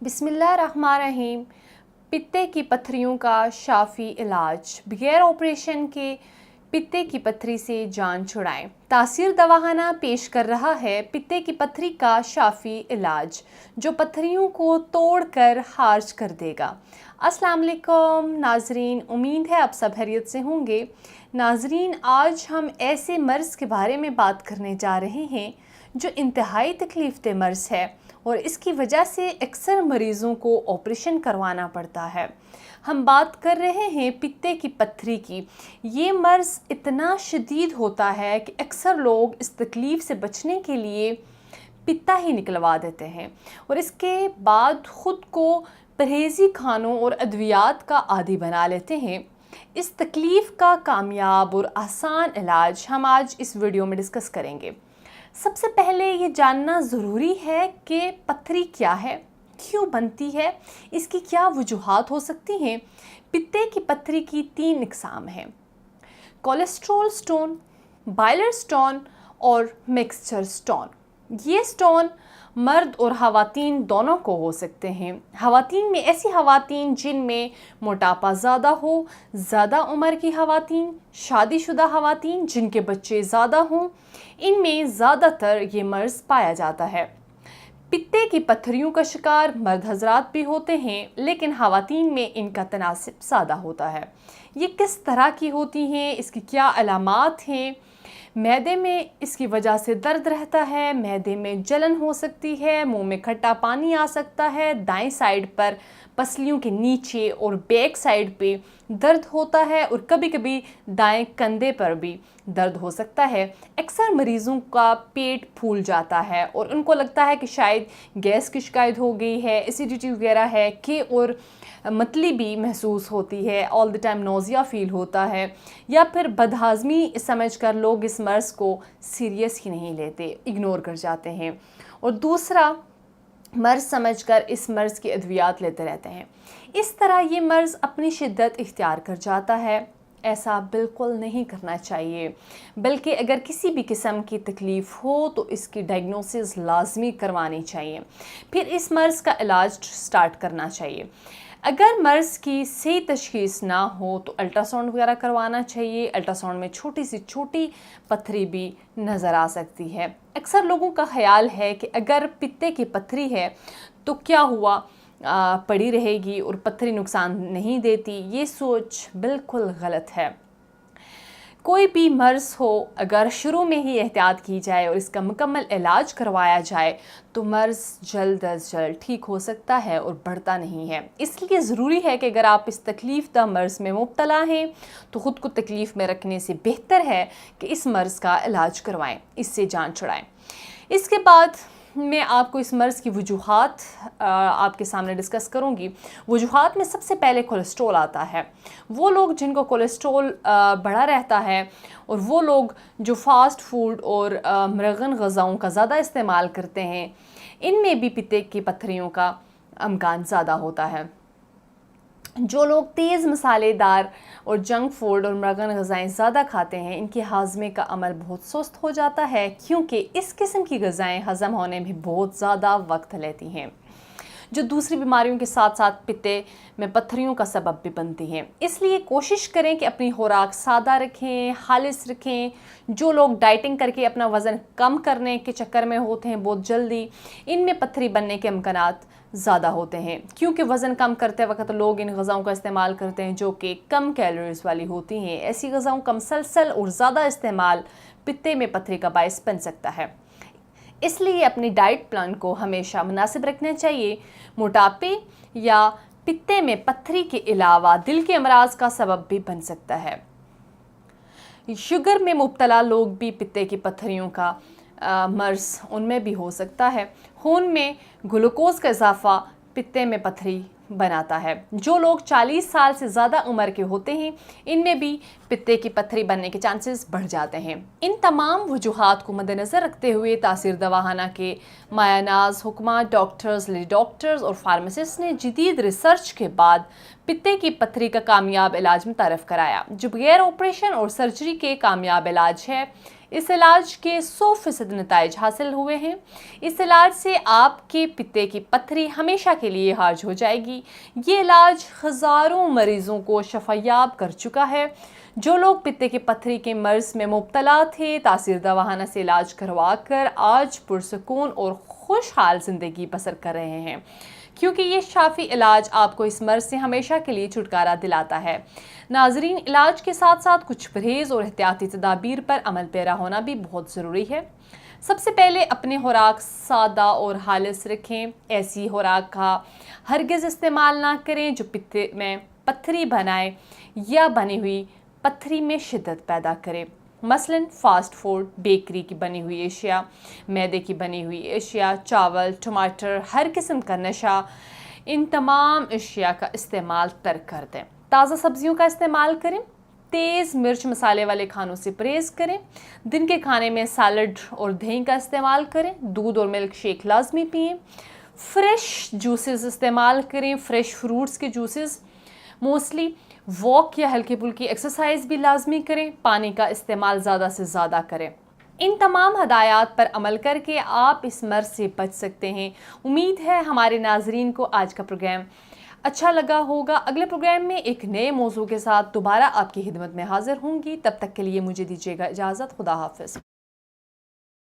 बिस्मिल्लाहिर्रहमानिर्रहीम। पित्ते की पत्थरियों का शाफ़ी इलाज। बगैर ऑपरेशन के पित्ते की पत्थरी से जान छुड़ाएं। तासीर दवाखाना पेश कर रहा है पित्ते की पत्थरी का शाफ़ी इलाज, जो पत्थरियों को तोड़कर हार्ज कर देगा। अस्सलाम वालेकुम नाजरीन, उम्मीद है आप सब खैरियत से होंगे। नाजरीन, आज हम ऐसे मर्ज़ के बारे में बात करने जा रहे हैं जो इंतहाई तकलीफ़ दे मर्ज़ है और इसकी वजह से अक्सर मरीज़ों को ऑपरेशन करवाना पड़ता है। हम बात कर रहे हैं पित्ते की पत्थरी की। ये मर्ज़ इतना शदीद होता है कि अक्सर लोग इस तकलीफ़ से बचने के लिए पित्ता ही निकलवा देते हैं और इसके बाद ख़ुद को परहेज़ी खानों और अद्वियात का आदी बना लेते हैं। इस तकलीफ़ का कामयाब और आसान इलाज हम आज इस वीडियो में डिस्कस करेंगे। सबसे पहले ये जानना ज़रूरी है कि पत्थरी क्या है, क्यों बनती है, इसकी क्या वजूहात हो सकती हैं। पित्ते की पत्थरी की 3 इकसाम हैं: कोलेस्ट्रॉल स्टोन, बाइलर स्टोन और मिक्सचर स्टोन। ये स्टोन मर्द और ख़वातीन दोनों को हो सकते हैं। ख़वातीन में ऐसी ख़वातीन जिनमें मोटापा ज़्यादा हो, ज़्यादा उम्र की ख़वातीन, शादीशुदा ख़वातीन जिनके बच्चे ज़्यादा हों, इनमें ज़्यादातर ये मर्ज़ पाया जाता है। पित्ते की पत्थरियों का शिकार मर्द हजरात भी होते हैं, लेकिन ख़वातीन में इनका तनासिब ज़्यादा होता है। ये किस तरह की होती हैं, इसकी क्या अलामात हैं? मैदे में इसकी वजह से दर्द रहता है, मैदे में जलन हो सकती है, मुंह में खट्टा पानी आ सकता है, दाएं साइड पर पसलियों के नीचे और बैक साइड पे दर्द होता है और कभी कभी दाएं कंधे पर भी दर्द हो सकता है। अक्सर मरीज़ों का पेट फूल जाता है और उनको लगता है कि शायद गैस की शिकायत हो गई है, एसिडिटी वगैरह है कि और मतली भी महसूस होती है, all the time nausea feel होता है, या फिर बदहाज़मी समझकर लोग इस मर्ज़ को सीरियस ही नहीं लेते, इग्नोर कर जाते हैं और दूसरा मर्ज़ समझकर इस मर्ज़ की अद्वियात लेते रहते हैं। इस तरह ये मर्ज़ अपनी शिद्दत इख्तियार कर जाता है। ऐसा बिल्कुल नहीं करना चाहिए, बल्कि अगर किसी भी किस्म की तकलीफ़ हो तो इसकी डायग्नोसिस लाजमी करवानी चाहिए, फिर इस मर्ज़ का इलाज स्टार्ट करना चाहिए। अगर मर्ज़ की सही तशख़ीस ना हो तो अल्ट्रासाउंड वगैरह करवाना चाहिए। अल्ट्रासाउंड में छोटी सी छोटी पत्थरी भी नज़र आ सकती है। अक्सर लोगों का ख़याल है कि अगर पित्ते की पत्थरी है तो क्या हुआ, पड़ी रहेगी और पत्थरी नुकसान नहीं देती। ये सोच बिल्कुल गलत है। कोई भी मर्ज़ हो, अगर शुरू में ही एहतियात की जाए और इसका मुकम्मल इलाज करवाया जाए तो मर्ज़ जल्द अज जल्द ठीक हो सकता है और बढ़ता नहीं है। इसलिए ज़रूरी है कि अगर आप इस तकलीफ़दा मर्ज़ में मुब्तला हैं तो ख़ुद को तकलीफ़ में रखने से बेहतर है कि इस मर्ज़ का इलाज करवाएं, इससे जान छुड़ाएं। इसके बाद मैं आपको इस मर्ज़ की वजूहात आपके सामने डिस्कस करूंगी। वजूहात में सबसे पहले कोलेस्ट्रॉल आता है। वो लोग जिनको कोलेस्ट्रॉल बढ़ा रहता है और वो लोग जो फ़ास्ट फूड और मरगन ग़ज़ाओं का ज़्यादा इस्तेमाल करते हैं, इनमें भी पित्ते की पत्थरियों का इम्कान ज़्यादा होता है। जो लोग तेज़ मसालेदार और जंक फूड और मरगन ग़ज़ाएँ ज़्यादा खाते हैं, इनके हाज़मे का अमल बहुत सुस्त हो जाता है, क्योंकि इस किस्म की ग़ज़ाएँ हज़म होने में बहुत ज़्यादा वक्त लेती हैं, जो दूसरी बीमारियों के साथ साथ पित्ते में पत्थरियों का सबब भी बनती हैं। इसलिए कोशिश करें कि अपनी खुराक सादा रखें, खालिस रखें। जो लोग डाइटिंग करके अपना वज़न कम करने के चक्कर में होते हैं बहुत जल्दी, इनमें पत्थरी बनने के इम्कानात ज़्यादा होते हैं, क्योंकि वज़न कम करते वक्त लोग इन ग़ज़ाओं का इस्तेमाल करते हैं जो कि कम कैलोरीज़ वाली होती हैं। ऐसी ग़ज़ाओं का मुसलसल और ज़्यादा इस्तेमाल पित्ते में पत्थरी का बायस बन सकता है। इसलिए अपनी डाइट प्लान को हमेशा मुनासिब रखना चाहिए। मोटापे या पित्ते में पत्थरी के अलावा दिल के अमराज का सबब भी बन सकता है। शुगर में मुब्तला लोग भी पित्ते की पत्थरियों का मर्ज़ उनमें भी हो सकता है। खून में ग्लूकोज़ का इजाफ़ा पित्ते में पत्थरी बनाता है। जो लोग 40 साल से ज़्यादा उम्र के होते हैं, इनमें भी पित्ते की पत्थरी बनने के चांसेस बढ़ जाते हैं। इन तमाम वजूहात को मद्देनज़र रखते हुए तासीर दवाखाना के मायानाज हुक्मा, डॉक्टर्स, लेडी डॉक्टर्स और फार्मासिस्ट ने जदीद रिसर्च के बाद पित्ते की पत्थरी का कामयाब इलाज मुतारफ़ कराया, जो बगैर ऑपरेशन और सर्जरी के कामयाब इलाज है। इस इलाज के 100% नताइज हासिल हुए हैं। इस इलाज से आपके पित्ते की पत्थरी हमेशा के लिए खारिज हो जाएगी। ये इलाज हज़ारों मरीजों को शफायाब कर चुका है। जो लोग पित्ते की पत्थरी के मर्ज में मुब्तला थे, तासीर दवाखाना से इलाज करवा कर आज पुरसकून और खुशहाल ज़िंदगी बसर कर रहे हैं, क्योंकि ये शाफी इलाज आपको इस मर्ज से हमेशा के लिए छुटकारा दिलाता है। नाजरीन, इलाज के साथ साथ कुछ परहेज़ और एहतियाती तदाबीर पर अमल पैरा होना भी बहुत ज़रूरी है। सबसे पहले अपने खुराक सादा और खालिस रखें। ऐसी खुराक का हरगिज़ इस्तेमाल ना करें जो पित्ते में पत्थरी बनाए या बनी हुई पत्थरी में शिद्दत पैदा करे। मसलन फ़ास्ट फूड, बेकरी की बनी हुई एशिया, मैदे की बनी हुई एशिया, चावल, टमाटर, हर किस्म का नशा, इन तमाम एशिया का इस्तेमाल तर्क कर दें। ताज़ा सब्जियों का इस्तेमाल करें। तेज़ मिर्च मसाले वाले खानों से परहेज़ करें। दिन के खाने में सैलड और दही का इस्तेमाल करें। दूध और मिल्क शेक लाजमी पिएँ। फ्रेश जूसेस इस्तेमाल करें, फ्रेश फ्रूट्स के जूसेस। मोस्टली वॉक या हल्की फुल्की एक्सरसाइज भी लाजमी करें। पानी का इस्तेमाल ज़्यादा से ज़्यादा करें। इन तमाम हदायत पर अमल करके आप इस मर्ज से बच सकते हैं। उम्मीद है हमारे नाजरीन को आज का प्रोग्राम अच्छा लगा होगा। अगले प्रोग्राम में एक नए मौजू के साथ दोबारा आपकी खिदमत में हाजिर होंगी। तब तक के लिए मुझे दीजिएगा इजाज़त। खुदा हाफिज़।